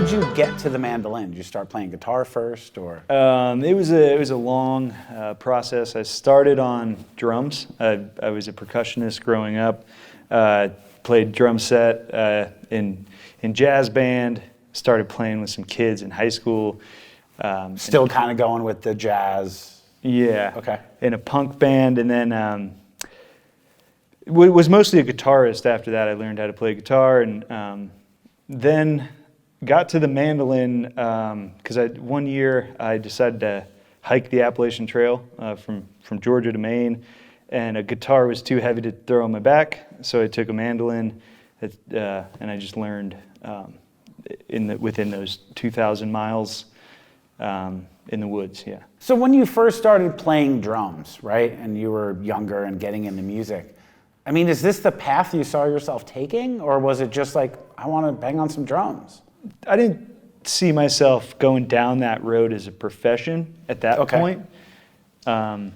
did you get to the mandolin? Did you start playing guitar first, or? It was a long process. I started on drums. I was a percussionist growing up. Played drum set in jazz band. Started playing with some kids in high school. Still kind of going with the jazz. Yeah. Okay. In a punk band, and then was mostly a guitarist. After that, I learned how to play guitar, and then got to the mandolin because one year I decided to hike the Appalachian Trail from Georgia to Maine, and a guitar was too heavy to throw on my back, so I took a mandolin, and I just learned within those 2,000 miles in the woods. Yeah. So when you first started playing drums, right, and you were younger and getting into music, I mean, is this the path you saw yourself taking, or was it just like, I want to bang on some drums? I didn't see myself going down that road as a profession at that point. And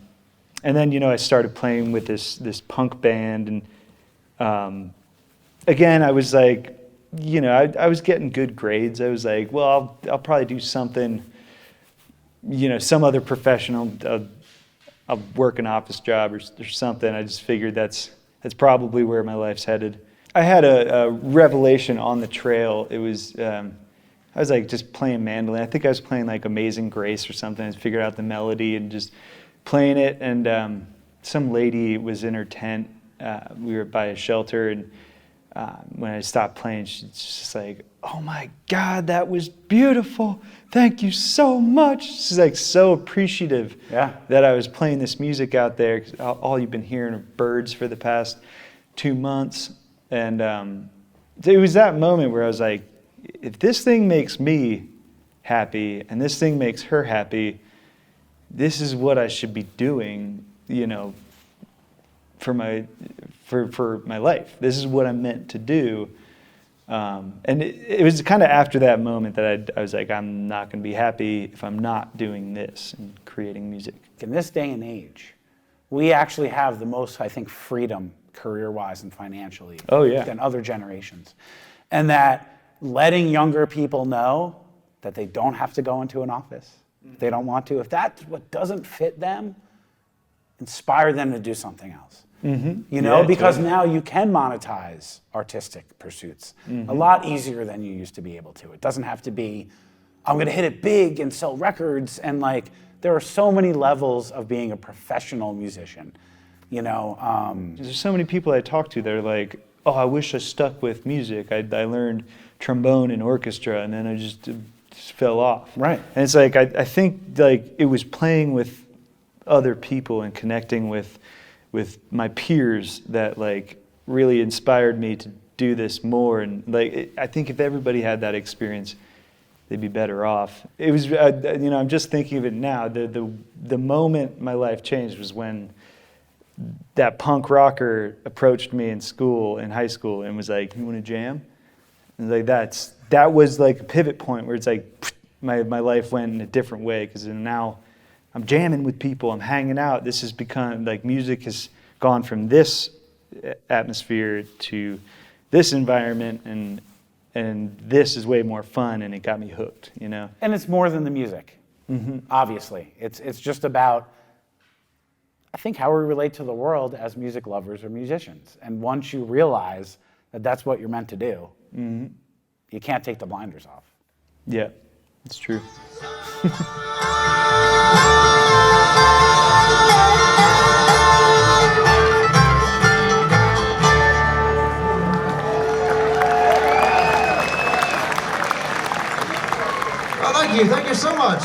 then, I started playing with this punk band, and again, I was like, I was getting good grades. I was like, well, I'll probably do something, some other professional. I'll work an office job or something. I just figured that's probably where my life's headed. I had a revelation on the trail. It was, I was like just playing mandolin. I think I was playing like Amazing Grace or something. I figured out the melody and just playing it. And some lady was in her tent. We were by a shelter, and when I stopped playing, she's just like, "Oh my God, that was beautiful. Thank you so much." She's like so appreciative that I was playing this music out there. 'Cause all you've been hearing are birds for the past 2 months. And it was that moment where I was like, if this thing makes me happy and this thing makes her happy, this is what I should be doing, for my life. This is what I'm meant to do. And it was kind of after that moment that I was like, I'm not going to be happy if I'm not doing this and creating music. In this day and age, we actually have the most, I think, freedom career-wise and financially than other generations. And that letting younger people know that they don't have to go into an office if they don't want to. If that's what doesn't fit them, inspire them to do something else. Mm-hmm. Because now you can monetize artistic pursuits a lot easier than you used to be able to. It doesn't have to be, I'm going to hit it big and sell records. And there are so many levels of being a professional musician. There's so many people I talk to that are like, oh, I wish I stuck with music. I learned trombone and orchestra, and then I just fell off. Right. And it's like, I think like it was playing with other people and connecting with my peers that like really inspired me to do this more. And I think if everybody had that experience, they'd be better off. It was, I'm just thinking of it now. The moment my life changed was when that punk rocker approached me in high school, and was like, "You want to jam?" And like that was like a pivot point where it's like my life went in a different way, because now I'm jamming with people, I'm hanging out. This has become like music has gone from this atmosphere to this environment, and this is way more fun, and it got me hooked, And it's more than the music, obviously. It's just about, I think, how we relate to the world as music lovers or musicians. And once you realize that that's what you're meant to do, you can't take the blinders off. Yeah, it's true. Oh, thank you so much.